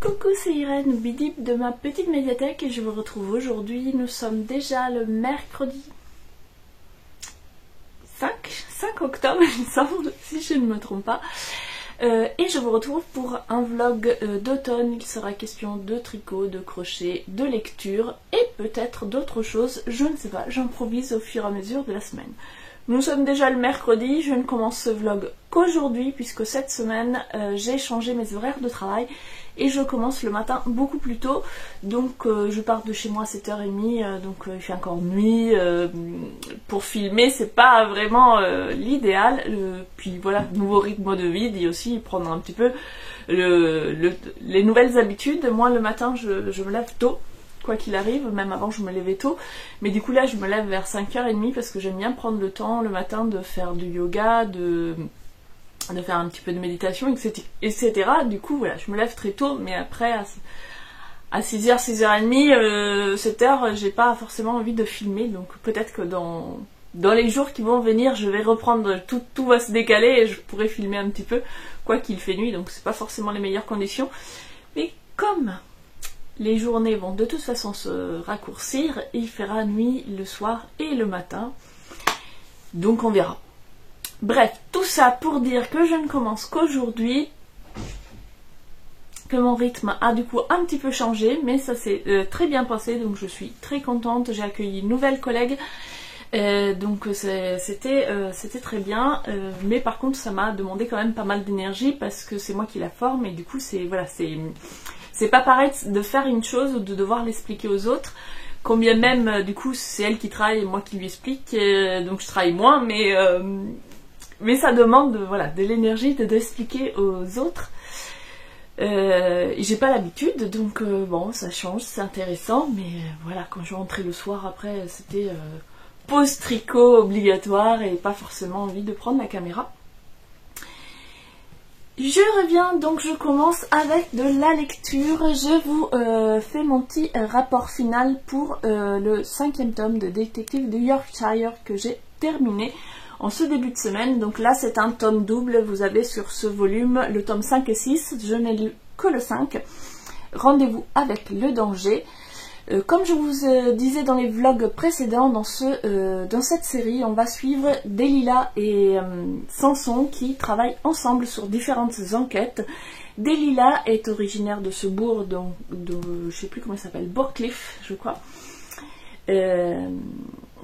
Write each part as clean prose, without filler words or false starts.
Coucou, c'est Irène Bidip de ma petite médiathèque et je vous retrouve aujourd'hui. Nous sommes déjà le mercredi 5 octobre, il me semble, si je ne me trompe pas. Et je vous retrouve pour un vlog d'automne. Il sera question de tricot, de crochet, de lecture et peut-être d'autres choses. Je ne sais pas, j'improvise au fur et à mesure de la semaine. Nous sommes déjà le mercredi, je ne commence ce vlog qu'aujourd'hui puisque cette semaine j'ai changé mes horaires de travail et je commence le matin beaucoup plus tôt. Donc je pars de chez moi à 7h30, donc il fait encore nuit. Pour filmer c'est pas vraiment l'idéal. Puis voilà, nouveau rythme de vie, dit aussi prendre un petit peu les nouvelles habitudes. Moi le matin je me lève tôt. Quoi qu'il arrive, même avant je me levais tôt, mais du coup là je me lève vers 5h30 parce que j'aime bien prendre le temps le matin de faire du yoga, de faire un petit peu de méditation, etc. Du coup voilà, je me lève très tôt, mais après à 6h, 6h30, 7h, j'ai pas forcément envie de filmer, donc peut-être que dans les jours qui vont venir, je vais reprendre, tout va se décaler et je pourrai filmer un petit peu, quoi qu'il fait nuit, donc c'est pas forcément les meilleures conditions, mais comme les journées vont de toute façon se raccourcir, il fera nuit le soir et le matin, donc on verra. Bref, tout ça pour dire que je ne commence qu'aujourd'hui, que mon rythme a du coup un petit peu changé, mais ça s'est très bien passé, donc je suis très contente. J'ai accueilli une nouvelle collègue, donc c'était très bien, mais par contre ça m'a demandé quand même pas mal d'énergie parce que c'est moi qui la forme et du coup c'est pas pareil de faire une chose ou de devoir l'expliquer aux autres, combien même du coup c'est elle qui travaille et moi qui lui explique, donc je travaille moins, mais ça demande de l'énergie d'expliquer aux autres. J'ai pas l'habitude, donc bon ça change, c'est intéressant, mais voilà, quand je rentrais le soir après c'était pause tricot obligatoire et pas forcément envie de prendre la caméra. Je reviens, donc je commence avec de la lecture. Je vous fais mon petit rapport final pour le 5e tome de Détective de Yorkshire que j'ai terminé en ce début de semaine. Donc là c'est un tome double, vous avez sur ce volume le tome 5 et 6, je n'ai lu que le 5. Rendez-vous avec le danger. Comme je vous disais dans les vlogs précédents, dans cette série, on va suivre Delilah et Samson qui travaillent ensemble sur différentes enquêtes. Delilah est originaire de ce bourg, je sais plus comment il s'appelle, Bourcliff, je crois.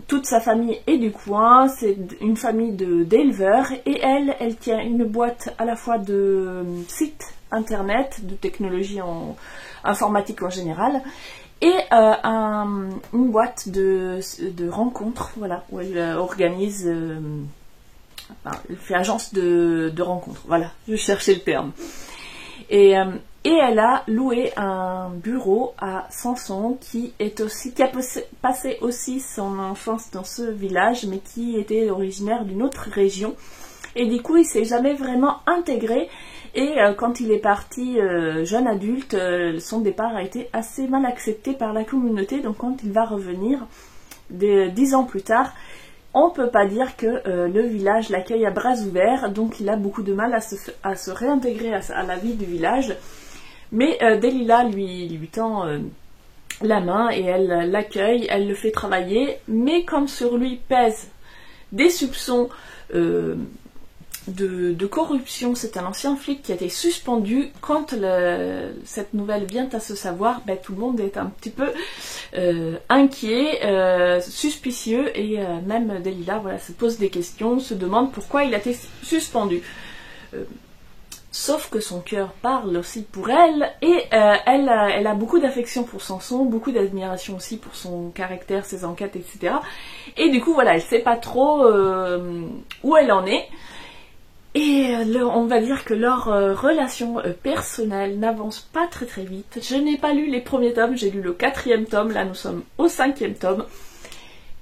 Toute sa famille est du coin, c'est une famille d'éleveurs et elle tient une boîte à la fois de sites internet, de technologie informatique en général, et une boîte de rencontres, voilà, où elle organise, elle fait agence de rencontres, voilà, je cherchais le terme. Et elle a loué un bureau à Samson qui a passé aussi son enfance dans ce village, mais qui était originaire d'une autre région. Et du coup, il s'est jamais vraiment intégré. Et quand il est parti jeune adulte, son départ a été assez mal accepté par la communauté. Donc quand il va revenir 10 ans plus tard, on ne peut pas dire que le village l'accueille à bras ouverts. Donc il a beaucoup de mal à se réintégrer à la vie du village. Mais Delilah lui tend la main et elle l'accueille, elle le fait travailler. Mais comme sur lui pèsent des soupçons de corruption, c'est un ancien flic qui a été suspendu. Quand cette nouvelle vient à se savoir, tout le monde est un petit peu inquiet, suspicieux, et même Delilah se pose des questions, se demande pourquoi il a été suspendu. Sauf que son cœur parle aussi pour elle, et elle a beaucoup d'affection pour Samson, beaucoup d'admiration aussi pour son caractère, ses enquêtes, etc. Et du coup elle sait pas trop où elle en est. Et on va dire que leur relation personnelle n'avance pas très vite. Je n'ai pas lu les premiers tomes, j'ai lu le 4e tome, là nous sommes au 5e tome.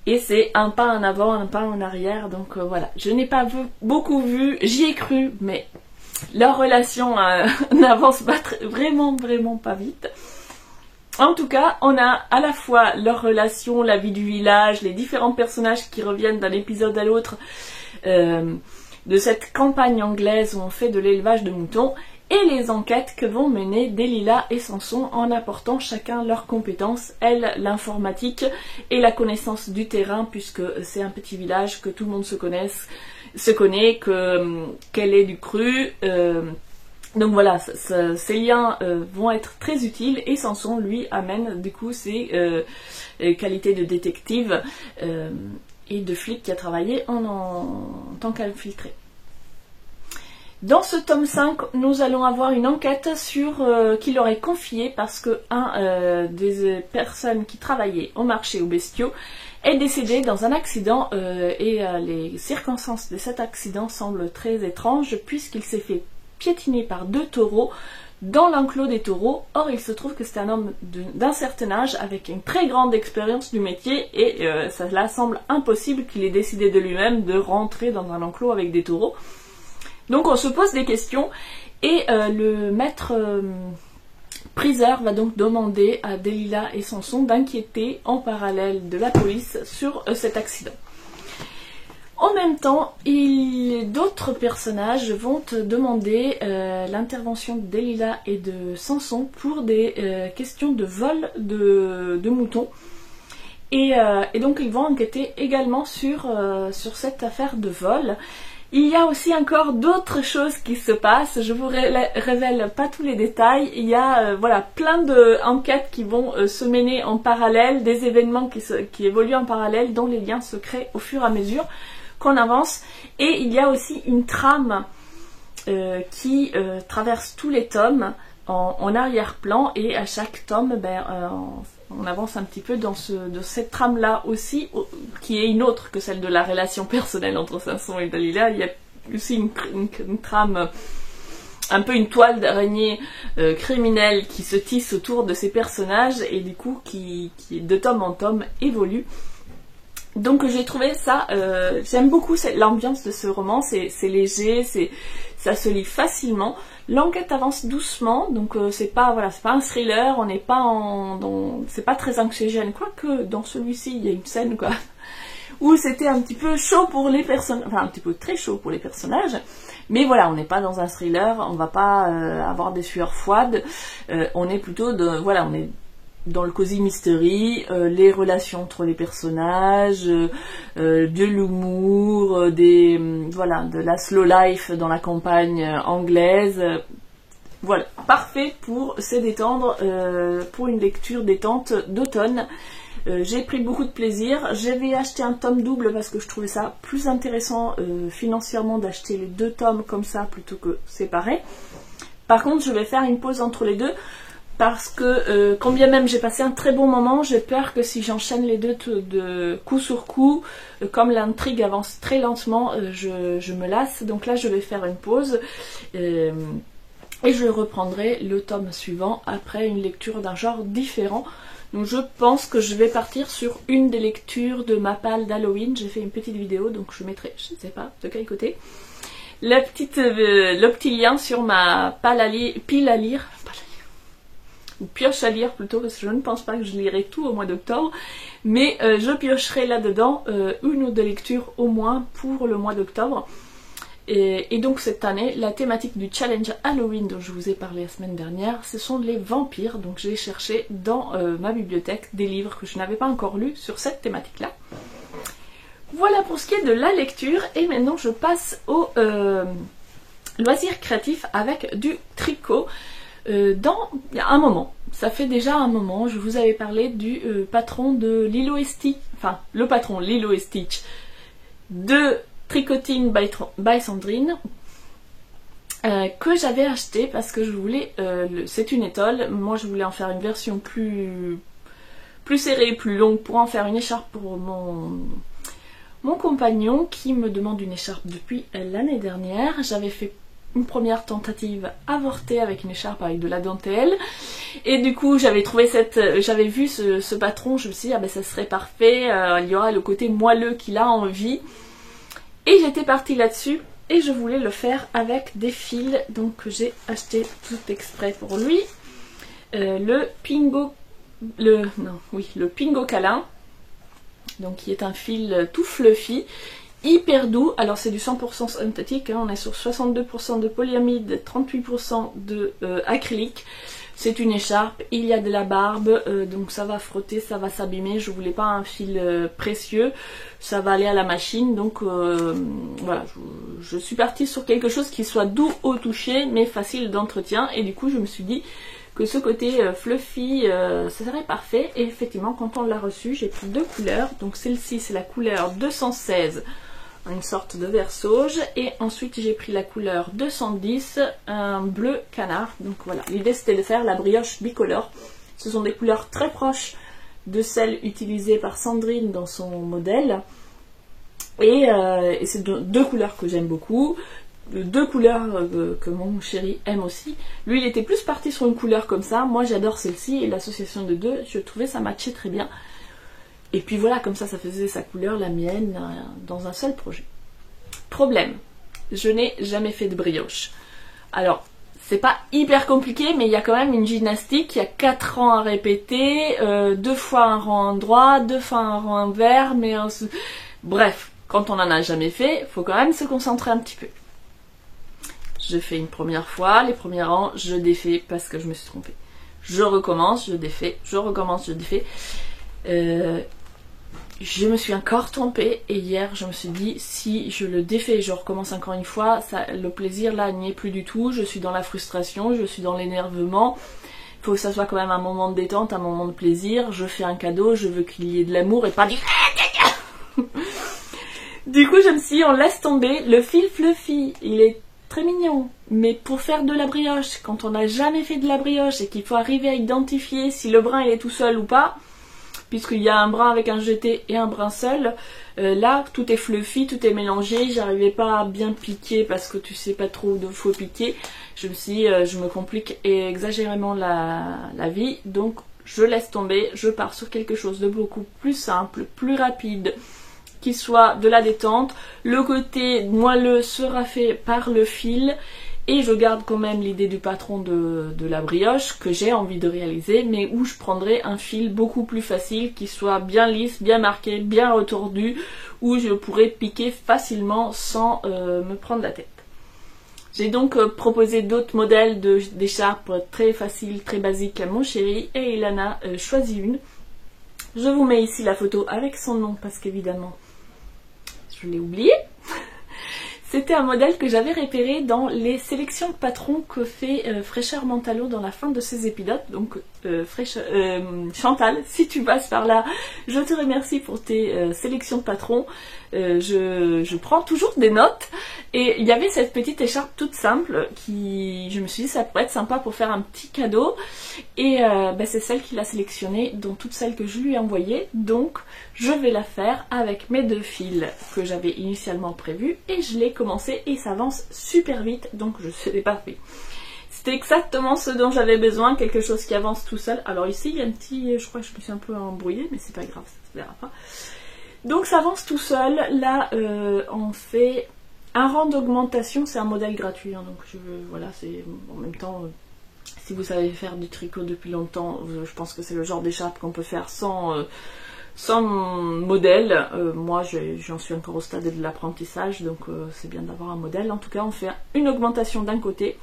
Et c'est un pas en avant, un pas en arrière, donc voilà. Je n'ai pas beaucoup vu, j'y ai cru, mais leur relation n'avance pas vraiment pas vite. En tout cas, on a à la fois leur relation, la vie du village, les différents personnages qui reviennent d'un épisode à l'autre, de cette campagne anglaise où on fait de l'élevage de moutons, et les enquêtes que vont mener Delilah et Samson en apportant chacun leurs compétences, elle l'informatique et la connaissance du terrain puisque c'est un petit village que tout le monde se connaît, qu'elle est du cru. Donc voilà, ces liens vont être très utiles et Samson lui amène du coup ses qualités de détective et de flic qui a travaillé en tant qu'infiltré. Dans ce tome 5, nous allons avoir une enquête qu'il aurait confiée parce que des personnes qui travaillaient au marché aux bestiaux est décédé dans un accident et les circonstances de cet accident semblent très étranges puisqu'il s'est fait piétiner par 2 taureaux dans l'enclos des taureaux. Or, il se trouve que c'est un homme d'un certain âge avec une très grande expérience du métier et cela semble impossible qu'il ait décidé de lui-même de rentrer dans un enclos avec des taureaux. Donc on se pose des questions et le maître priseur va donc demander à Delilah et Samson d'inquiéter en parallèle de la police sur cet accident. En même temps, d'autres personnages vont te demander l'intervention de Delilah et de Samson pour des questions de vol de moutons. Et donc ils vont enquêter également sur cette affaire de vol. Il y a aussi encore d'autres choses qui se passent, je vous révèle pas tous les détails, il y a voilà, plein d'enquêtes qui vont se mener en parallèle, des événements qui évoluent en parallèle, dont les liens se créent au fur et à mesure qu'on avance, et il y a aussi une trame qui traverse tous les tomes en arrière-plan, et à chaque tome, on avance un petit peu dans cette trame-là aussi, qui est une autre que celle de la relation personnelle entre Samson et Delilah. Il y a aussi une trame, un peu une toile d'araignée criminelle qui se tisse autour de ces personnages et du coup qui de tome en tome évolue. Donc j'ai trouvé ça, j'aime beaucoup l'ambiance de ce roman, c'est léger, ça se lit facilement. L'enquête avance doucement, donc c'est pas un thriller, on n'est pas c'est pas très anxiogène, quoique dans celui-ci il y a une scène où c'était un petit peu chaud pour les personnages, enfin un petit peu très chaud pour les personnages, mais voilà, on n'est pas dans un thriller, on va pas avoir des sueurs froides, on est plutôt on est dans le cosy mystery, les relations entre les personnages, de l'humour, de la slow life dans la campagne anglaise. Voilà, parfait pour se détendre, pour une lecture détente d'automne. J'ai pris beaucoup de plaisir. J'avais acheté un tome double parce que je trouvais ça plus intéressant financièrement d'acheter les 2 tomes comme ça plutôt que séparés. Par contre, je vais faire une pause entre les deux. Parce que, quand bien même j'ai passé un très bon moment, j'ai peur que si j'enchaîne les deux de coup sur coup, comme l'intrigue avance très lentement, je me lasse. Donc là, je vais faire une pause et je reprendrai le tome suivant après une lecture d'un genre différent. Donc je pense que je vais partir sur une des lectures de ma palle d'Halloween. J'ai fait une petite vidéo, donc je mettrai, je ne sais pas de quel côté, le petit lien sur ma pile à lire, ou pioche à lire plutôt, parce que je ne pense pas que je lirai tout au mois d'octobre, mais je piocherai là-dedans une ou 2 lectures au moins pour le mois d'octobre. Et donc cette année, la thématique du challenge Halloween dont je vous ai parlé la semaine dernière, ce sont les vampires. Donc j'ai cherché dans ma bibliothèque des livres que je n'avais pas encore lus sur cette thématique-là. Voilà pour ce qui est de la lecture, et maintenant je passe au loisir créatif avec du tricot. Dans un moment, ça fait déjà un moment, je vous avais parlé du patron de Lilo et Stitch, enfin le patron Lilo et Stitch de Tricoting by Sandrine, que j'avais acheté parce que je voulais, c'est une étole, moi je voulais en faire une version plus serrée, plus longue pour en faire une écharpe pour mon compagnon qui me demande une écharpe depuis l'année dernière. J'avais fait une première tentative avortée avec une écharpe avec de la dentelle, et du coup j'avais vu ce patron, je me suis dit ça serait parfait, il y aura le côté moelleux qu'il a envie, et j'étais partie là-dessus et je voulais le faire avec des fils, donc j'ai acheté tout exprès pour lui le Pingo câlin, donc qui est un fil tout fluffy hyper doux. Alors c'est du 100% synthétique, hein. On est sur 62% de polyamide, 38% de acrylique. C'est une écharpe, il y a de la barbe, donc ça va frotter, ça va s'abîmer. Je voulais pas un fil précieux, ça va aller à la machine. Donc voilà, je suis partie sur quelque chose qui soit doux au toucher, mais facile d'entretien. Et du coup, je me suis dit que ce côté fluffy, ça serait parfait. Et effectivement, quand on l'a reçu, j'ai pris 2 couleurs. Donc celle-ci, c'est la couleur 216, une sorte de vert sauge, et ensuite j'ai pris la couleur 210, un bleu canard. Donc voilà, l'idée c'était de faire la brioche bicolore. Ce sont des couleurs très proches de celles utilisées par Sandrine dans son modèle, et c'est 2 couleurs que j'aime beaucoup, 2 couleurs que mon chéri aime aussi. Lui il était plus parti sur une couleur comme ça, moi j'adore celle-ci, et l'association de 2, je trouvais ça matchait très bien. Et puis voilà, comme ça faisait sa couleur, la mienne, dans un seul projet. Problème, je n'ai jamais fait de brioche. Alors, c'est pas hyper compliqué, mais il y a quand même une gymnastique, il y a 4 rangs à répéter, 2 fois un rang droit, 2 fois un rang envers, mais bref, quand on en a jamais fait, il faut quand même se concentrer un petit peu. Je fais une première fois, les premiers rangs, je défais parce que je me suis trompée. Je recommence, je défais, je recommence, je défais. Je me suis encore trompée, et hier je me suis dit si je le défais et je recommence encore une fois, le plaisir là n'y est plus du tout, je suis dans la frustration, je suis dans l'énervement. Il faut que ça soit quand même un moment de détente, un moment de plaisir. Je fais un cadeau, je veux qu'il y ait de l'amour et pas du... Du coup je me suis dit on laisse tomber. Le fil fluffy, il est très mignon, mais pour faire de la brioche, quand on n'a jamais fait de la brioche et qu'il faut arriver à identifier si le brin il est tout seul ou pas, puisqu'il y a un brin avec un jeté et un brin seul, là tout est fluffy, tout est mélangé, j'arrivais pas à bien piquer parce que tu sais pas trop où il faut piquer. Je me suis dit je me complique exagérément la vie, donc je laisse tomber, je pars sur quelque chose de beaucoup plus simple, plus rapide, qui soit de la détente. Le côté moelleux sera fait par le fil, et je garde quand même l'idée du patron de la brioche que j'ai envie de réaliser, mais où je prendrai un fil beaucoup plus facile, qui soit bien lisse, bien marqué, bien retordu, où je pourrais piquer facilement sans me prendre la tête. J'ai donc proposé d'autres modèles d'écharpes très faciles, très basiques à mon chéri, et il en a choisi une. Je vous mets ici la photo avec son nom parce qu'évidemment je l'ai oublié. C'était un modèle que j'avais repéré dans les sélections patrons que fait Fraîcheur Mentalo dans la fin de ses épisodes. Donc Chantal, si tu passes par là, je te remercie pour tes sélections de patrons. Je prends toujours des notes, et il y avait cette petite écharpe toute simple qui, je me suis dit, ça pourrait être sympa pour faire un petit cadeau, et c'est celle qu'il a sélectionnée dans toutes celles que je lui ai envoyées. Donc je vais la faire avec mes 2 fils que j'avais initialement prévus, et je l'ai commencé et ça avance super vite, donc je ne l'ai pas fait. C'était exactement ce dont j'avais besoin, quelque chose qui avance tout seul. Alors ici il y a un petit, je crois que je me suis un peu embrouillée, mais c'est pas grave, ça se verra pas. Donc ça avance tout seul. Là on fait un rang d'augmentation, c'est un modèle gratuit, hein, donc voilà, c'est en même temps, si vous savez faire du tricot depuis longtemps, je pense que c'est le genre d'écharpe qu'on peut faire sans modèle. Moi j'en suis encore au stade de l'apprentissage, donc c'est bien d'avoir un modèle. En tout cas on fait une augmentation d'un côté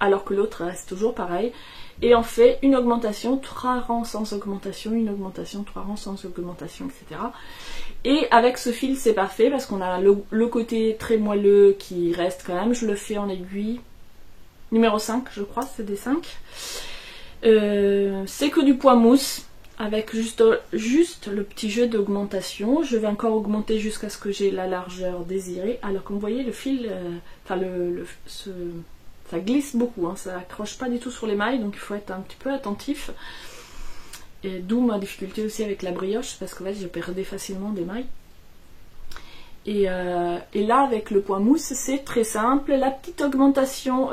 alors que l'autre reste toujours pareil, et on fait une augmentation, 3 rangs sans augmentation, une augmentation, 3 rangs sans augmentation, etc. Et avec ce fil c'est parfait parce qu'on a le côté très moelleux qui reste quand même. Je le fais en aiguille numéro 5, je crois, c'est des 5. C'est que du poids mousse, avec juste le petit jeu d'augmentation. Je vais encore augmenter jusqu'à ce que j'ai la largeur désirée. Alors comme vous voyez, le fil, ça glisse beaucoup, hein, ça accroche pas du tout sur les mailles, donc il faut être un petit peu attentif. Et d'où ma difficulté aussi avec la brioche, parce que je perdais facilement des mailles. Et là avec le point mousse c'est très simple. La petite augmentation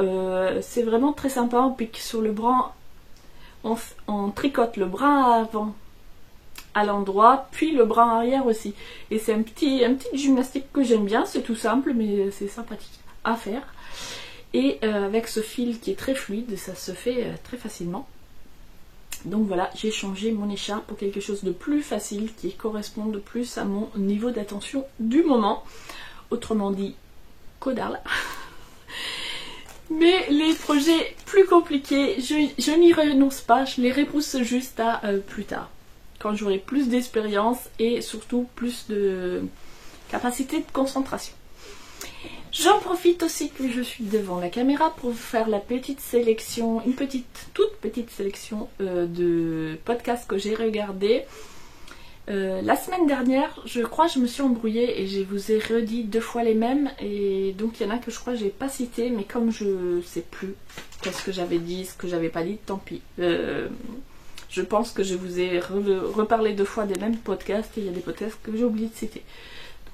c'est vraiment très sympa. On pique sur le bras, on tricote le bras avant à l'endroit, puis le bras arrière aussi. Et c'est un petit gymnastique que j'aime bien. C'est tout simple mais c'est sympathique à faire. Et avec ce fil qui est très fluide, ça se fait très facilement. Donc voilà, j'ai changé mon écharpe pour quelque chose de plus facile qui corresponde plus à mon niveau d'attention du moment. Autrement dit, codal. Mais les projets plus compliqués, je n'y renonce pas, je les repousse juste à plus tard. Quand j'aurai plus d'expérience et surtout plus de capacité de concentration. J'en profite aussi que je suis devant la caméra pour faire la petite sélection, toute petite sélection de podcasts que j'ai regardés. La semaine dernière, je crois que je me suis embrouillée et je vous ai redit 2 fois les mêmes. Et donc il y en a que je crois que j'ai pas cité, mais comme je sais plus qu'est-ce que j'avais dit, ce que j'avais pas dit, tant pis. Je pense que je vous ai reparlé 2 fois des mêmes podcasts et il y a des podcasts que j'ai oublié de citer.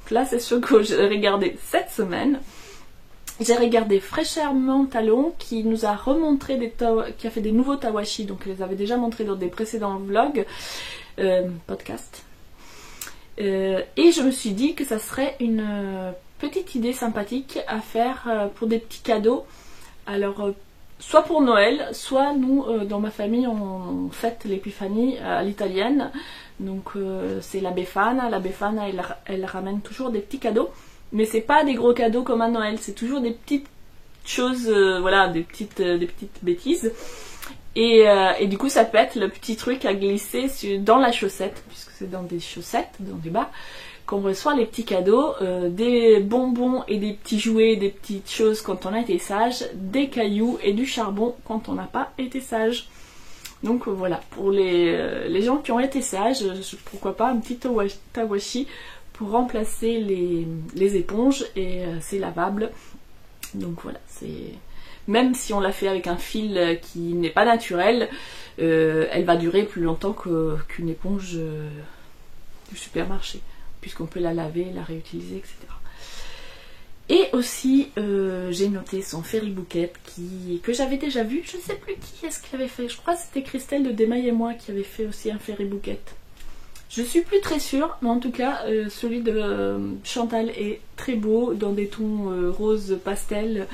Là, c'est sûr que j'ai regardé cette semaine. J'ai regardé Fraîchement Talon qui nous a remontré qui a fait des nouveaux tawashi. Donc, je les avais déjà montrés dans des précédents vlogs, podcasts. Et je me suis dit que ça serait une petite idée sympathique à faire pour des petits cadeaux. Alors, soit pour Noël, soit nous, dans ma famille, on fête l'épiphanie à l'italienne. Donc c'est la Befana. La Befana, elle ramène toujours des petits cadeaux. Mais c'est pas des gros cadeaux comme à Noël. C'est toujours des petites choses, voilà, des petites bêtises. Et du coup, ça peut être le petit truc à glisser dans la chaussette, puisque c'est dans des chaussettes, dans des bas, qu'on reçoit les petits cadeaux, des bonbons et des petits jouets, des petites choses quand on a été sage, des cailloux et du charbon quand on n'a pas été sage. Donc voilà, pour les gens qui ont été sages, pourquoi pas un petit tawashi pour remplacer les éponges et c'est lavable. Donc voilà, c'est même si on l'a fait avec un fil qui n'est pas naturel, elle va durer plus longtemps qu'une éponge du supermarché, puisqu'on peut la laver, la réutiliser, etc. Et aussi, j'ai noté son Fairy Bouquet que j'avais déjà vu. Je ne sais plus qui est-ce qui l'avait fait. Je crois que c'était Christelle de Demaille et moi qui avait fait aussi un Fairy Bouquet. Je suis plus très sûre, mais en tout cas, celui de Chantal est très beau, dans des tons rose pastel.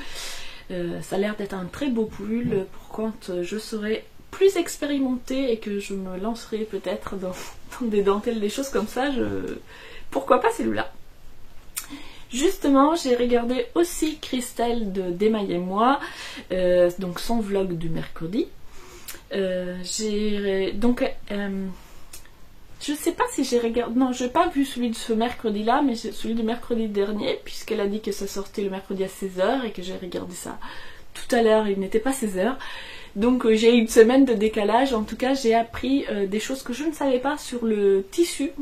Ça a l'air d'être un très beau pull pour quand je serai plus expérimentée et que je me lancerai peut-être dans des dentelles, des choses comme ça. Pourquoi pas celui-là? Justement, j'ai regardé aussi Christelle de Demaille et moi, donc son vlog du mercredi. Je sais pas si j'ai regardé... Non, j'ai pas vu celui de ce mercredi-là, mais celui du mercredi dernier, puisqu'elle a dit que ça sortait le mercredi à 16h et que j'ai regardé ça tout à l'heure, il n'était pas 16h. Donc j'ai eu une semaine de décalage. En tout cas, j'ai appris des choses que je ne savais pas sur le tissu,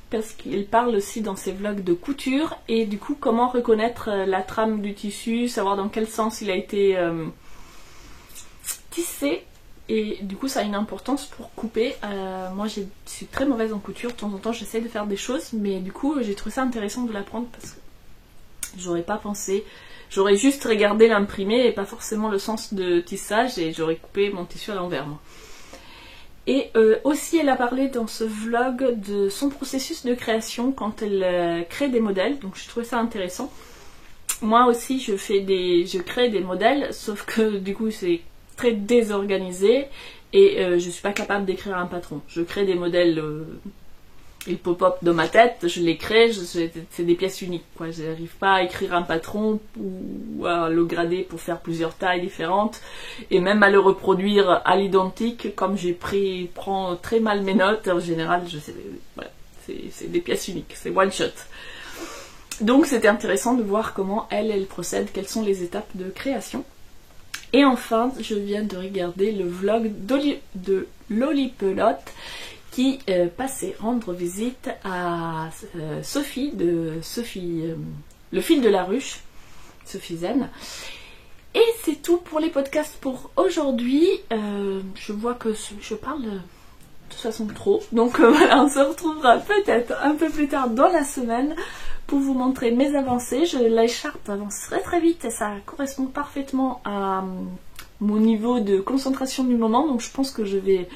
parce qu'il parle aussi dans ses vlogs de couture, et du coup comment reconnaître la trame du tissu, savoir dans quel sens il a été tissé, et du coup ça a une importance pour couper. Moi je suis très mauvaise en couture, de temps en temps j'essaie de faire des choses, mais du coup j'ai trouvé ça intéressant de l'apprendre parce que j'aurais pas pensé, j'aurais juste regardé l'imprimé et pas forcément le sens de tissage, et j'aurais coupé mon tissu à l'envers moi. Et aussi elle a parlé dans ce vlog de son processus de création quand elle crée des modèles, donc je trouvais ça intéressant. Moi aussi je crée des modèles, sauf que du coup c'est très désorganisé et je suis pas capable d'écrire un patron. Je crée des modèles, ils pop-up dans ma tête, je les crée, c'est des pièces uniques quoi. Je n'arrive pas à écrire un patron ou à le grader pour faire plusieurs tailles différentes, et même à le reproduire à l'identique, comme prends très mal mes notes en général. Voilà, c'est des pièces uniques, c'est one shot. Donc c'était intéressant de voir comment elle procède, quelles sont les étapes de création. Et enfin, je viens de regarder le vlog de Lolipelote qui passait rendre visite à Sophie, le fil de la ruche, Sophie Zen. Et c'est tout pour les podcasts pour aujourd'hui. Je vois que je parle de toute façon trop. Donc voilà, on se retrouvera peut-être un peu plus tard dans la semaine pour vous montrer mes avancées. L'écharpe avance très très vite et ça correspond parfaitement à mon niveau de concentration du moment. Donc je pense que je vais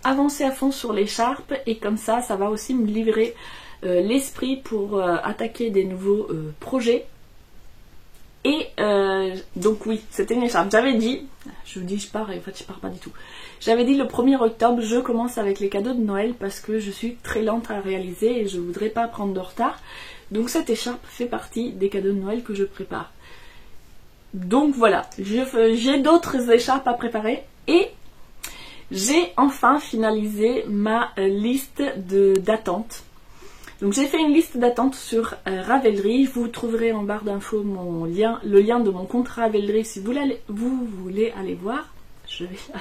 avancer à fond sur l'écharpe, et comme ça, ça va aussi me livrer l'esprit pour attaquer des nouveaux projets. Et donc oui, c'était une écharpe. J'avais dit, je vous dis je pars et en fait je pars pas du tout. J'avais dit le 1er octobre, je commence avec les cadeaux de Noël parce que je suis très lente à réaliser et je voudrais pas prendre de retard. Donc cette écharpe fait partie des cadeaux de Noël que je prépare. Donc voilà, j'ai d'autres écharpes à préparer et j'ai enfin finalisé ma liste d'attente. Donc j'ai fait une liste d'attente sur Ravelry. Vous trouverez en barre d'infos le lien de mon compte Ravelry si vous voulez aller voir. Je vais y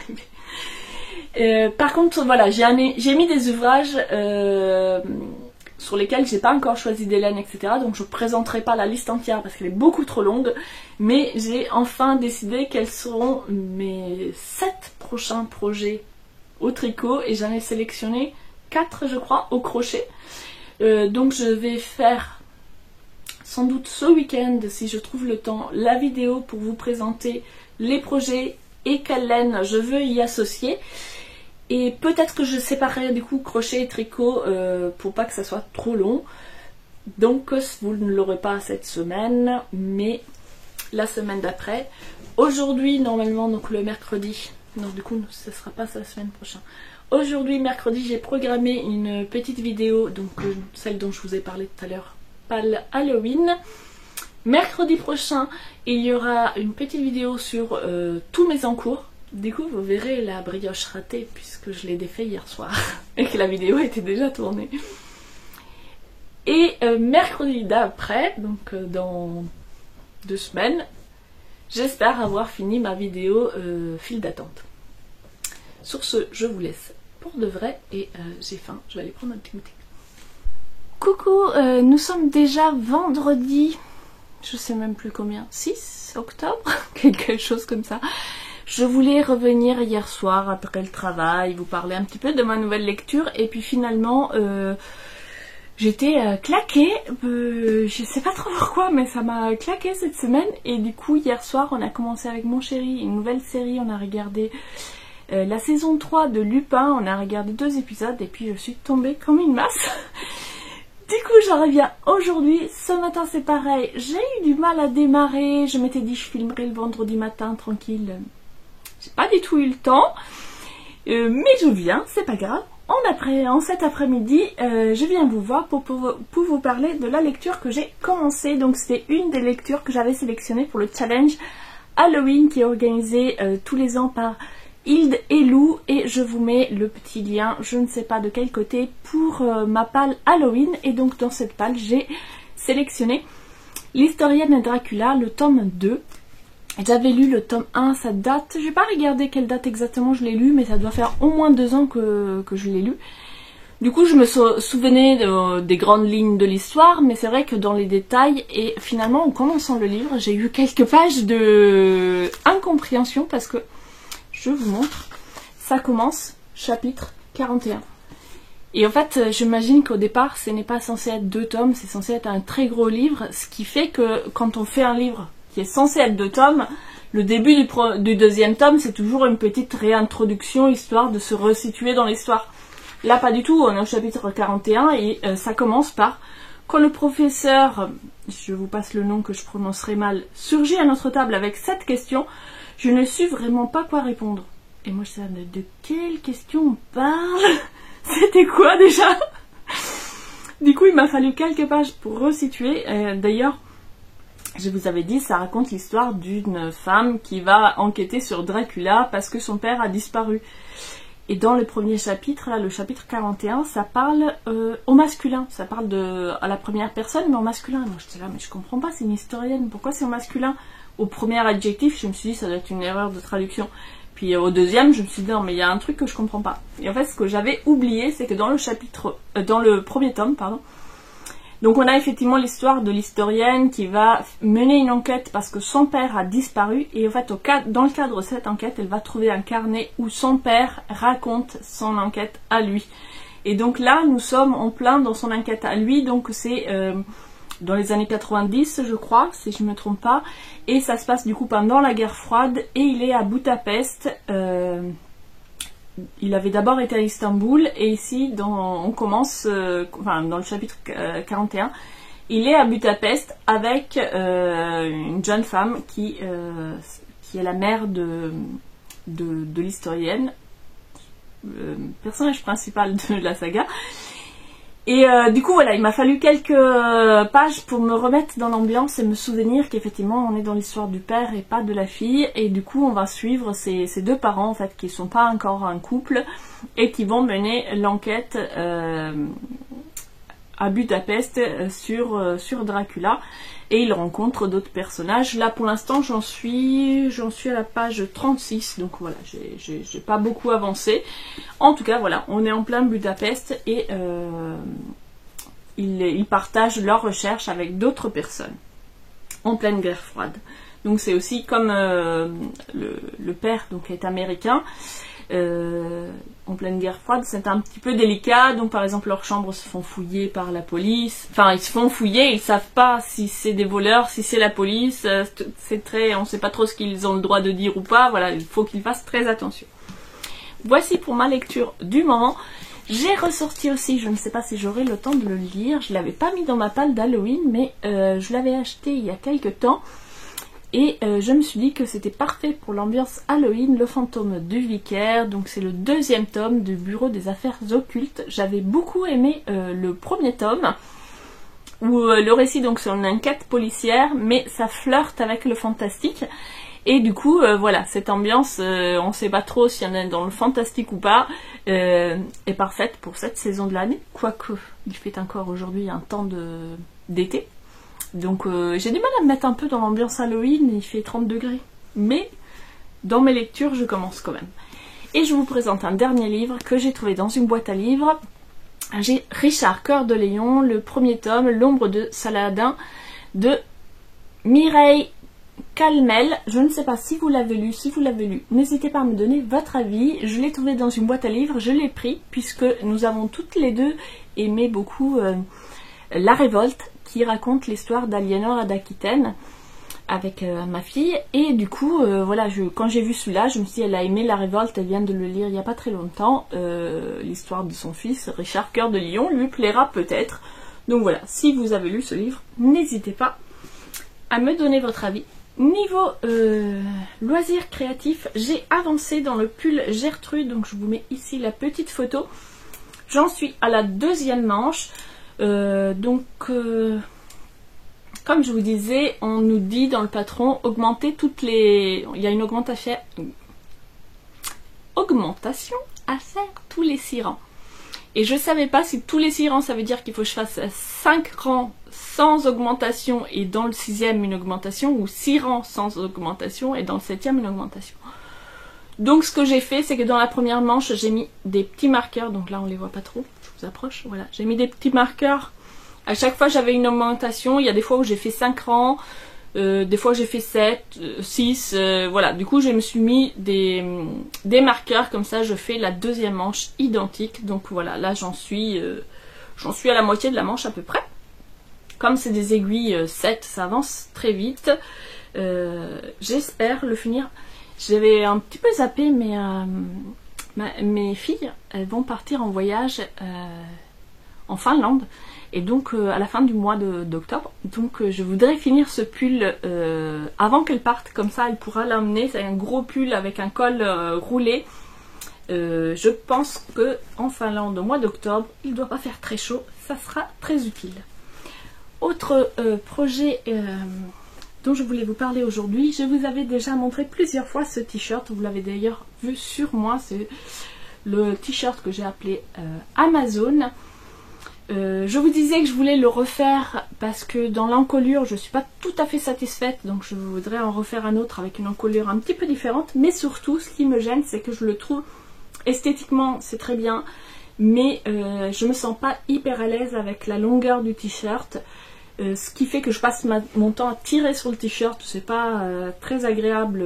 arriver. Par contre, voilà, j'ai mis des ouvrages sur lesquels j'ai pas encore choisi d'Hélène, etc. Donc je ne présenterai pas la liste entière parce qu'elle est beaucoup trop longue. Mais j'ai enfin décidé quels seront mes 7 prochains projets au tricot. Et j'en ai sélectionné 4, je crois, au crochet. Donc je vais faire sans doute ce week-end, si je trouve le temps, la vidéo pour vous présenter les projets et quelle laine je veux y associer. Et peut-être que je séparerai du coup crochet et tricot pour pas que ça soit trop long. Donc vous ne l'aurez pas cette semaine, mais la semaine d'après. Aujourd'hui, normalement, donc le mercredi, donc du coup ce ne sera pas la semaine prochaine. Aujourd'hui, mercredi, j'ai programmé une petite vidéo, donc celle dont je vous ai parlé tout à l'heure, pas Halloween. Mercredi prochain, il y aura une petite vidéo sur tous mes encours. Du coup, vous verrez la brioche ratée, puisque je l'ai défait hier soir, et que la vidéo était déjà tournée. Et mercredi d'après, donc dans 2 semaines, j'espère avoir fini ma vidéo file d'attente. Sur ce, je vous laisse pour de vrai et j'ai faim, je vais aller prendre un petit goûter. Coucou, nous sommes déjà vendredi, je sais même plus combien, 6 octobre, quelque chose comme ça. Je voulais revenir hier soir après le travail, vous parler un petit peu de ma nouvelle lecture et puis finalement j'étais claquée, je sais pas trop pourquoi mais ça m'a claqué cette semaine et du coup hier soir on a commencé avec mon chéri une nouvelle série, on a regardé la saison 3 de Lupin, on a regardé 2 épisodes et puis je suis tombée comme une masse. Du coup j'en reviens aujourd'hui, ce matin c'est pareil, j'ai eu du mal à démarrer, je m'étais dit je filmerai le vendredi matin tranquille. J'ai pas du tout eu le temps, mais je viens, c'est pas grave. En cet après-midi, je viens vous voir pour vous parler de la lecture que j'ai commencée. Donc c'était une des lectures que j'avais sélectionnées pour le challenge Halloween qui est organisé tous les ans par Hilde et Lou. Et je vous mets le petit lien, je ne sais pas de quel côté, pour ma palle Halloween. Et donc dans cette palle, j'ai sélectionné l'historienne Dracula, le tome 2. J'avais lu le tome 1, ça date, j'ai pas regardé quelle date exactement je l'ai lu, mais ça doit faire au moins 2 ans que je l'ai lu. Du coup je me souvenais des grandes lignes de l'histoire, mais c'est vrai que dans les détails, et finalement en commençant le livre, j'ai eu quelques pages de incompréhension parce que, je vous montre, ça commence chapitre 41. Et en fait, j'imagine qu'au départ, ce n'est pas censé être 2 tomes, c'est censé être un très gros livre, ce qui fait que quand on fait un livre qui est censé être 2 tomes, le début du 2e tome, c'est toujours une petite réintroduction, histoire de se resituer dans l'histoire. Là, pas du tout, on est au chapitre 41, et ça commence par « Quand le professeur, je vous passe le nom que je prononcerai mal, surgit à notre table avec cette question, je ne sus vraiment pas quoi répondre. » Et moi, je sais de quelle question on parle? C'était quoi déjà? Du coup, il m'a fallu quelques pages pour resituer. D'ailleurs, je vous avais dit, ça raconte l'histoire d'une femme qui va enquêter sur Dracula parce que son père a disparu. Et dans le premier chapitre, là, le chapitre 41, ça parle au masculin. Ça parle à la première personne, mais au masculin. Moi, j'étais là, mais je comprends pas, c'est une historienne. Pourquoi c'est au masculin? Au premier adjectif, je me suis dit, ça doit être une erreur de traduction. Puis au deuxième, je me suis dit, non, mais il y a un truc que je comprends pas. Et en fait, ce que j'avais oublié, c'est que dans le premier tome, pardon, donc on a effectivement l'histoire de l'historienne qui va mener une enquête parce que son père a disparu. Et en fait, dans le cadre de cette enquête, elle va trouver un carnet où son père raconte son enquête à lui. Et donc là, nous sommes en plein dans son enquête à lui. Donc c'est dans les années 90, je crois, si je ne me trompe pas. Et ça se passe du coup pendant la guerre froide. Et il est à Budapest. Il avait d'abord été à Istanbul et ici on commence, dans le chapitre 41, Il est à Budapest avec une jeune femme qui est la mère de l'historienne, personnage principal de la saga. Et du coup voilà, il m'a fallu quelques pages pour me remettre dans l'ambiance et me souvenir qu'effectivement on est dans l'histoire du père et pas de la fille, et du coup on va suivre ces deux parents en fait qui ne sont pas encore un couple et qui vont mener l'enquête à Budapest sur Dracula, et ils rencontrent d'autres personnages. Là pour l'instant j'en suis à la page 36, donc voilà, j'ai pas beaucoup avancé. En tout cas voilà, on est en plein Budapest et ils partagent leurs recherches avec d'autres personnes en pleine guerre froide. Donc c'est aussi comme le père donc est américain, en pleine guerre froide, c'est un petit peu délicat. Donc par exemple leurs chambres se font fouiller par la police, enfin ils se font fouiller, ils savent pas si c'est des voleurs, si c'est la police, on sait pas trop ce qu'ils ont le droit de dire ou pas, voilà, il faut qu'ils fassent très attention. Voici pour ma lecture du moment. J'ai ressorti aussi, je ne sais pas si j'aurai le temps de le lire, je l'avais pas mis dans ma palle d'Halloween, mais je l'avais acheté il y a quelques temps. Et je me suis dit que c'était parfait pour l'ambiance Halloween, Le fantôme du vicaire. Donc c'est le deuxième tome du Bureau des affaires occultes. J'avais beaucoup aimé le premier tome, où le récit donc c'est une enquête policière, mais ça flirte avec le fantastique. Et du coup voilà, cette ambiance, on ne sait pas trop s'il y en a dans le fantastique ou pas, est parfaite pour cette saison de l'année. Quoique il fait encore aujourd'hui un temps d'été. Donc j'ai du mal à me mettre un peu dans l'ambiance Halloween, il fait 30 degrés. Mais dans mes lectures, je commence quand même. Et je vous présente un dernier livre que j'ai trouvé dans une boîte à livres. J'ai Richard Cœur de Lion, le premier tome, L'ombre de Saladin, de Mireille Calmel. Je ne sais pas si vous l'avez lu, n'hésitez pas à me donner votre avis. Je l'ai trouvé dans une boîte à livres, je l'ai pris, puisque nous avons toutes les deux aimé beaucoup La Révolte, qui raconte l'histoire d'Aliénor d'Aquitaine avec ma fille. Et du coup, voilà, quand j'ai vu celui-là, je me suis dit, elle a aimé La Révolte, elle vient de le lire il n'y a pas très longtemps. L'histoire de son fils, Richard Cœur de Lion, lui plaira peut-être. Donc voilà, si vous avez lu ce livre, n'hésitez pas à me donner votre avis. Niveau loisirs créatifs, j'ai avancé dans le pull Gertrude, donc je vous mets ici la petite photo. J'en suis à la deuxième manche. Comme je vous disais, on nous dit dans le patron augmenter toutes les... Il y a une augmentation à faire tous les 6 rangs. Et je ne savais pas si tous les 6 rangs ça veut dire qu'il faut que je fasse 5 rangs sans augmentation et dans le 6e une augmentation, ou 6 rangs sans augmentation et dans le 7e une augmentation. Donc ce que j'ai fait, c'est que dans la première manche j'ai mis des petits marqueurs, donc là on les voit pas trop, je vous approche, voilà, j'ai mis des petits marqueurs. À chaque fois j'avais une augmentation, il y a des fois où j'ai fait 5 rangs, des fois j'ai fait 7, 6, voilà. Du coup je me suis mis des marqueurs, comme ça je fais la deuxième manche identique. Donc voilà, là j'en suis à la moitié de la manche à peu près. Comme c'est des aiguilles 7, ça avance très vite. J'espère le finir. J'avais un petit peu zappé, mais mes filles, elles vont partir en voyage en Finlande. Et donc à la fin du mois d'octobre. Donc je voudrais finir ce pull avant qu'elle parte, comme ça elle pourra l'emmener. C'est un gros pull avec un col roulé. Je pense que en Finlande au mois d'octobre, il ne doit pas faire très chaud, ça sera très utile. Autre projet dont je voulais vous parler aujourd'hui, je vous avais déjà montré plusieurs fois ce t-shirt, vous l'avez d'ailleurs vu sur moi, c'est le t-shirt que j'ai appelé Amazon. Je vous disais que je voulais le refaire parce que dans l'encolure je ne suis pas tout à fait satisfaite, donc je voudrais en refaire un autre avec une encolure un petit peu différente, mais surtout ce qui me gêne c'est que je le trouve esthétiquement c'est très bien, mais je me sens pas hyper à l'aise avec la longueur du t-shirt, ce qui fait que je passe mon temps à tirer sur le t-shirt, c'est pas très agréable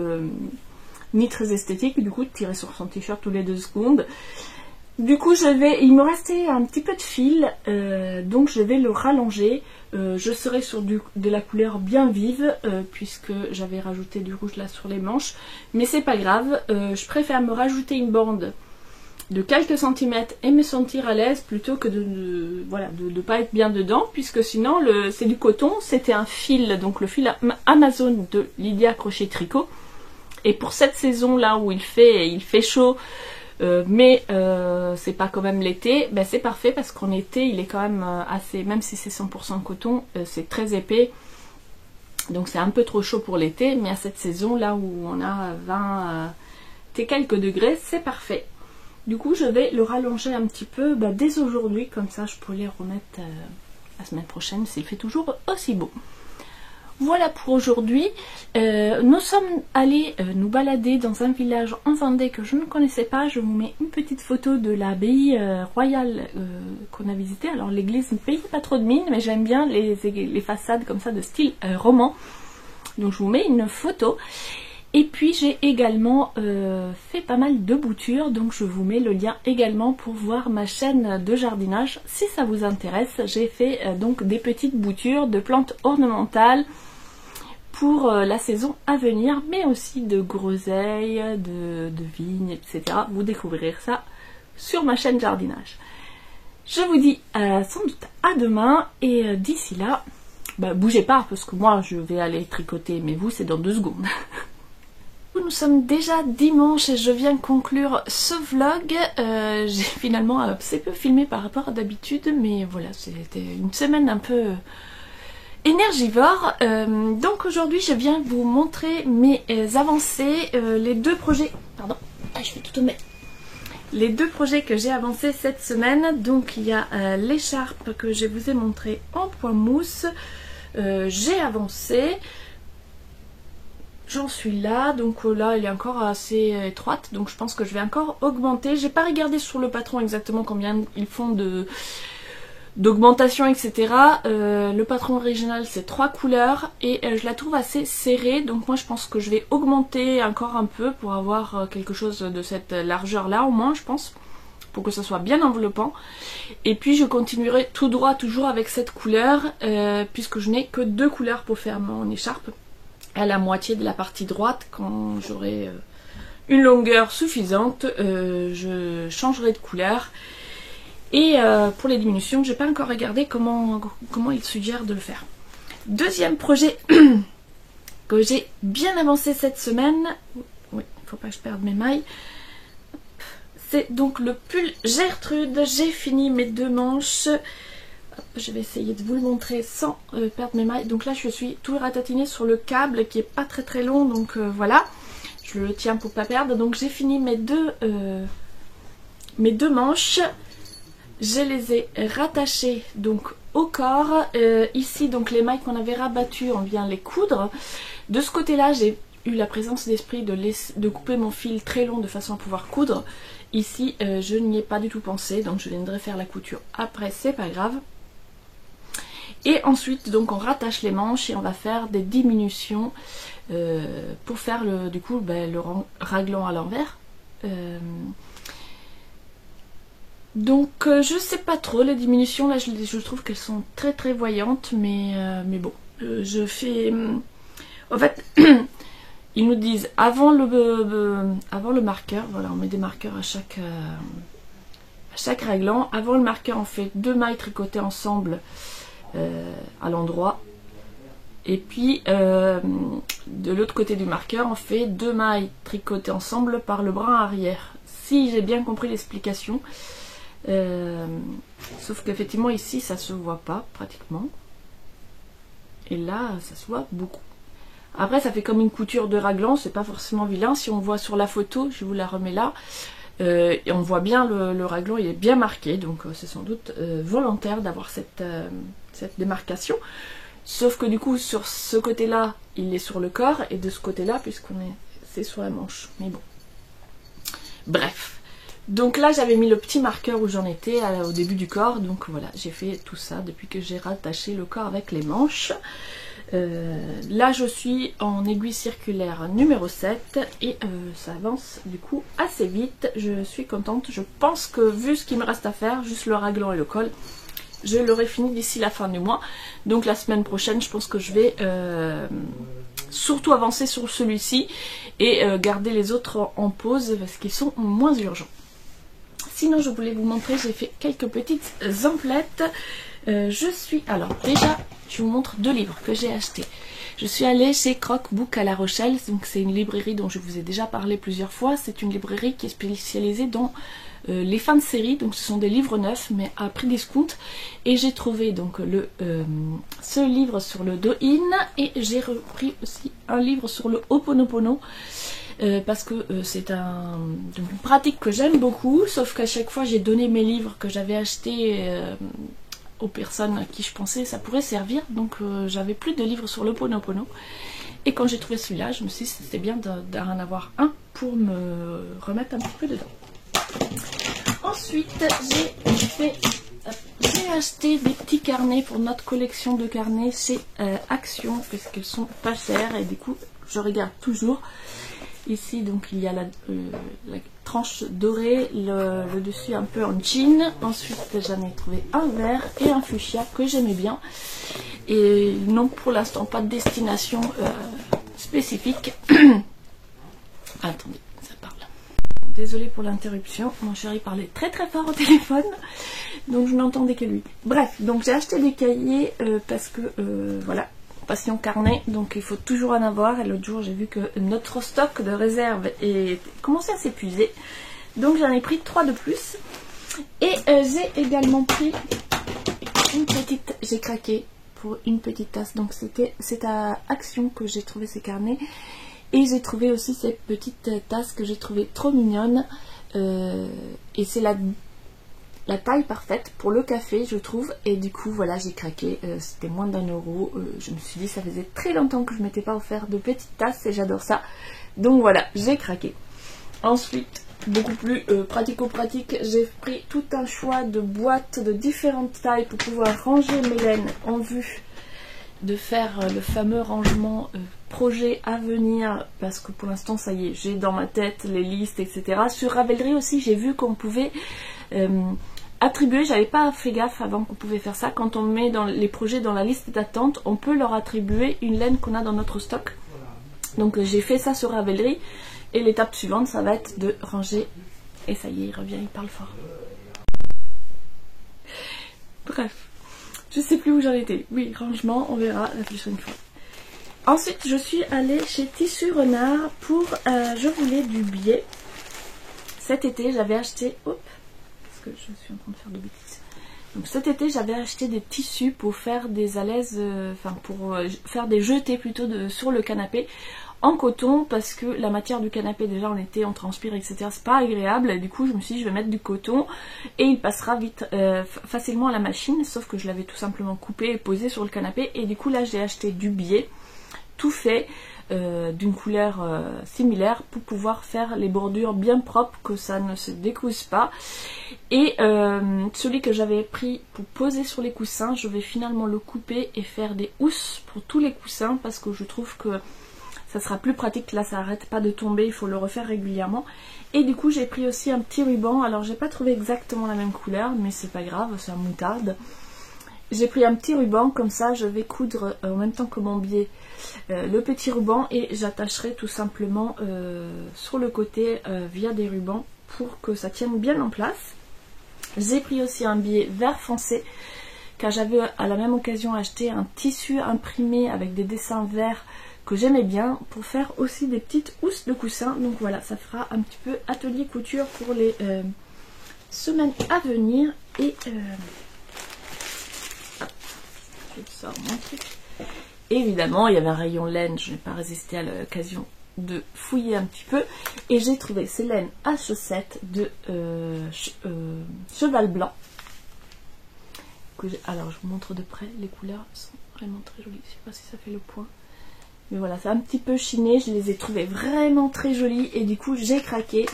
ni très esthétique du coup de tirer sur son t-shirt tous les 2 secondes. Du coup il me restait un petit peu de fil, donc je vais le rallonger. Je serai sur de la couleur bien vive, puisque j'avais rajouté du rouge là sur les manches, mais c'est pas grave, je préfère me rajouter une bande de quelques centimètres et me sentir à l'aise plutôt que de pas être bien dedans, puisque sinon c'est du coton, c'était un fil, donc le fil Amazon de Lydia Crochet Tricot. Et pour cette saison là où il fait chaud, mais c'est pas quand même l'été, ben c'est parfait parce qu'en été il est quand même assez, même si c'est 100% coton, c'est très épais. Donc c'est un peu trop chaud pour l'été, mais à cette saison là où on a 20 et quelques degrés, c'est parfait. Du coup je vais le rallonger un petit peu dès aujourd'hui, comme ça je pourrai les remettre la semaine prochaine s'il fait toujours aussi beau. Voilà pour aujourd'hui. Nous sommes allés nous balader dans un village en Vendée que je ne connaissais pas. Je vous mets une petite photo de l'abbaye royale qu'on a visitée. Alors l'église ne payait pas trop de mine, mais j'aime bien les façades comme ça de style roman. Donc je vous mets une photo. Et puis j'ai également fait pas mal de boutures, donc je vous mets le lien également pour voir ma chaîne de jardinage si ça vous intéresse. J'ai fait donc des petites boutures de plantes ornementales pour la saison à venir, mais aussi de groseilles, de vignes, etc. Vous découvrirez ça sur ma chaîne jardinage. Je vous dis sans doute à demain, et d'ici là, bougez pas parce que moi je vais aller tricoter, mais vous c'est dans 2 secondes. Nous sommes déjà dimanche et je viens conclure ce vlog. J'ai finalement assez peu filmé par rapport à d'habitude, mais voilà, c'était une semaine un peu énergivore. Donc aujourd'hui je viens vous montrer mes avancées, les 2 projets, pardon, je vais tout tomber. Les 2 projets que j'ai avancés cette semaine. Donc il y a l'écharpe que je vous ai montré en point mousse, j'ai avancé. J'en suis là, donc là elle est encore assez étroite, donc je pense que je vais encore augmenter. J'ai pas regardé sur le patron exactement combien ils font d'augmentation, etc. Le patron original c'est 3 couleurs et je la trouve assez serrée, donc moi je pense que je vais augmenter encore un peu pour avoir quelque chose de cette largeur là au moins, je pense, pour que ça soit bien enveloppant. Et puis je continuerai tout droit toujours avec cette couleur, puisque je n'ai que 2 couleurs pour faire mon écharpe. À la moitié de la partie droite, quand j'aurai une longueur suffisante, je changerai de couleur. Et pour les diminutions, je n'ai pas encore regardé comment il suggère de le faire. Deuxième projet que j'ai bien avancé cette semaine, oui, il ne faut pas que je perde mes mailles, c'est donc le pull Gertrude. J'ai fini mes 2 manches. Je vais essayer de vous le montrer sans perdre mes mailles. Donc là je suis tout ratatinée sur le câble qui est pas très long, donc voilà, je le tiens pour pas perdre. Donc j'ai fini mes deux manches, je les ai rattachées donc au corps. Ici donc les mailles qu'on avait rabattues, on vient les coudre. De ce côté là j'ai eu la présence d'esprit de couper mon fil très long de façon à pouvoir coudre. Ici je n'y ai pas du tout pensé, donc je viendrai faire la couture après, c'est pas grave. Et ensuite donc on rattache les manches et on va faire des diminutions pour faire le raglan à l'envers. Donc je sais pas trop les diminutions là, je trouve qu'elles sont très voyantes, mais bon, je fais en fait ils nous disent avant le marqueur, voilà, on met des marqueurs à chaque raglan. Avant le marqueur on fait 2 mailles tricotées ensemble à l'endroit, et puis de l'autre côté du marqueur on fait 2 mailles tricotées ensemble par le brin arrière, si j'ai bien compris l'explication. Sauf qu'effectivement ici ça se voit pas pratiquement, et là ça se voit beaucoup. Après ça fait comme une couture de raglan, c'est pas forcément vilain. Si on voit sur la photo, je vous la remets là, et on voit bien le raglan, il est bien marqué, donc c'est sans doute volontaire d'avoir cette démarcation. Sauf que du coup sur ce côté là il est sur le corps, et de ce côté là c'est sur la manche, mais bon, bref. Donc là j'avais mis le petit marqueur où j'en étais au début du corps, donc voilà, j'ai fait tout ça depuis que j'ai rattaché le corps avec les manches. Là je suis en aiguille circulaire numéro 7 et ça avance du coup assez vite, je suis contente. Je pense que vu ce qu'il me reste à faire, juste le raglan et le col, je l'aurai fini d'ici la fin du mois. Donc la semaine prochaine je pense que je vais surtout avancer sur celui-ci et garder les autres en pause parce qu'ils sont moins urgents. sinon je voulais vous montrer, j'ai fait quelques petites emplettes. Alors déjà, je vous montre 2 livres que j'ai achetés. Je suis allée chez Croque-Book à La Rochelle, donc c'est une librairie dont je vous ai déjà parlé plusieurs fois. C'est une librairie qui est spécialisée dans les fins de série, donc ce sont des livres neufs mais à prix discount. Et j'ai trouvé donc ce livre sur le Do-In et j'ai repris aussi un livre sur le Ho'oponopono. Parce que c'est une pratique que j'aime beaucoup, sauf qu'à chaque fois j'ai donné mes livres que j'avais achetés aux personnes à qui je pensais ça pourrait servir, donc j'avais plus de livres sur le Ho'oponopono. Et quand j'ai trouvé celui-là, je me suis dit que c'était bien d'en avoir un pour me remettre un petit peu dedans. Ensuite, j'ai acheté des petits carnets pour notre collection de carnets chez Action, parce qu'ils sont pas chers et du coup je regarde toujours. Ici donc il y a la tranche dorée, le dessus un peu en jean. Ensuite j'en ai trouvé un vert et un fuchsia que j'aimais bien. Et non, pour l'instant pas de destination spécifique. Attendez, ça parle. Désolée pour l'interruption, mon chéri parlait très très fort au téléphone, donc je n'entendais que lui. Bref, donc j'ai acheté des cahiers parce que voilà, passion carnet, donc il faut toujours en avoir. Et l'autre jour j'ai vu que notre stock de réserve est commencé à s'épuiser, donc j'en ai pris 3 de plus. Et j'ai également pris une petite, j'ai craqué pour une petite tasse, donc c'est à Action que j'ai trouvé ces carnets. Et j'ai trouvé aussi cette petite tasse que j'ai trouvée trop mignonne. Et c'est la taille parfaite pour le café, je trouve. Et du coup, voilà, j'ai craqué. C'était moins d'1 euro. Je me suis dit, ça faisait très longtemps que je ne m'étais pas offert de petites tasses et j'adore ça. Donc voilà, j'ai craqué. Ensuite, beaucoup plus pratico-pratique, j'ai pris tout un choix de boîtes de différentes tailles pour pouvoir ranger mes laines en vue de faire le fameux rangement projet à venir, parce que pour l'instant ça y est, j'ai dans ma tête les listes, etc. Sur Ravelry aussi j'ai vu qu'on pouvait attribuer, j'avais pas fait gaffe avant qu'on pouvait faire ça, quand on met les projets dans la liste d'attente, on peut leur attribuer une laine qu'on a dans notre stock. Donc j'ai fait ça sur Ravelry et l'étape suivante ça va être de ranger, et ça y est, il revient, il parle fort. Bref. Je sais plus où j'en étais. Oui, rangement, on verra la prochaine fois. Ensuite, je suis allée chez Tissu Renard pour... je voulais du biais. Cet été, j'avais acheté... Hop, parce que je suis en train de faire de bêtises. Donc cet été, j'avais acheté des tissus pour faire des alaises... Enfin, pour faire des jetés plutôt sur le canapé en coton, parce que la matière du canapé, déjà en été, on transpire, etc. C'est pas agréable. Et du coup, je me suis dit, je vais mettre du coton et il passera vite, facilement à la machine. Sauf que je l'avais tout simplement coupé et posé sur le canapé. Et du coup, là, j'ai acheté du biais tout fait d'une couleur similaire pour pouvoir faire les bordures bien propres, que ça ne se découse pas. Et celui que j'avais pris pour poser sur les coussins, je vais finalement le couper et faire des housses pour tous les coussins, parce que je trouve que ça sera plus pratique. Là ça arrête pas de tomber, il faut le refaire régulièrement. Et du coup j'ai pris aussi un petit ruban. Alors j'ai pas trouvé exactement la même couleur, mais c'est pas grave, c'est un moutarde. J'ai pris un petit ruban, comme ça je vais coudre en même temps que mon biais le petit ruban, et j'attacherai tout simplement sur le côté via des rubans pour que ça tienne bien en place. J'ai pris aussi un biais vert foncé, car j'avais à la même occasion acheté un tissu imprimé avec des dessins verts que j'aimais bien, pour faire aussi des petites housses de coussins. Donc voilà, ça fera un petit peu atelier couture pour les semaines à venir. Et je sors mon truc. Évidemment, il y avait un rayon laine, je n'ai pas résisté à l'occasion de fouiller un petit peu. Et j'ai trouvé ces laines à chaussettes de cheval blanc. Alors je vous montre de près, les couleurs sont vraiment très jolies. Je ne sais pas si ça fait le point. Mais voilà, c'est un petit peu chiné, je les ai trouvées vraiment très jolies et du coup j'ai craqué.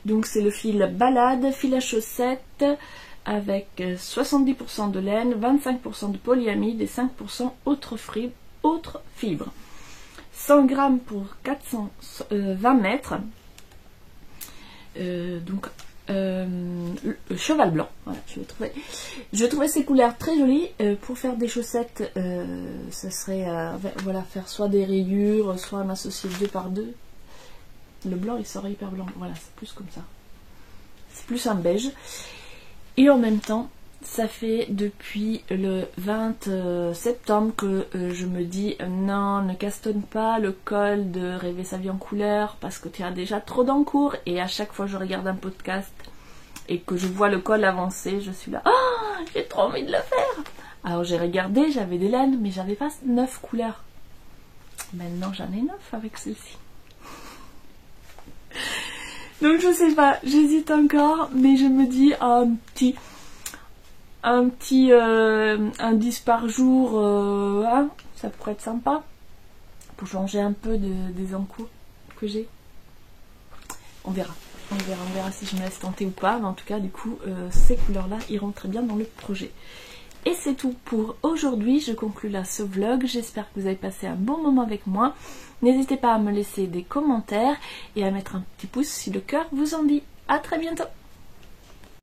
Donc c'est le fil balade, fil à chaussettes avec 70% de laine, 25% de polyamide et 5% autres fibres. 100 grammes pour 420 mètres. Cheval blanc, voilà, je trouvais ces couleurs très jolies. Pour faire des chaussettes, ça serait voilà, faire soit des rayures, soit en associer 2 par 2. Le blanc il sort hyper blanc, voilà, c'est plus comme ça. c'est plus un beige. Et en même temps, ça fait depuis le 20 septembre que je me dis non, ne castonne pas le col de Rêver sa vie en couleur parce que tu as déjà trop d'encours. Et à chaque fois que je regarde un podcast et que je vois le col avancer, je suis là, oh, j'ai trop envie de le faire. Alors j'ai regardé, j'avais des laines, mais j'avais pas 9 couleurs. Maintenant j'en ai 9 avec celle-ci. Donc je sais pas, j'hésite encore, mais je me dis un petit indice par jour, hein, ça pourrait être sympa pour changer un peu des encours que j'ai. On verra si je me laisse tenter ou pas, mais en tout cas du coup ces couleurs là iront très bien dans le projet. Et c'est tout pour aujourd'hui, je conclue là ce vlog, j'espère que vous avez passé un bon moment avec moi. N'hésitez pas à me laisser des commentaires et à mettre un petit pouce si le cœur vous en dit. À très bientôt.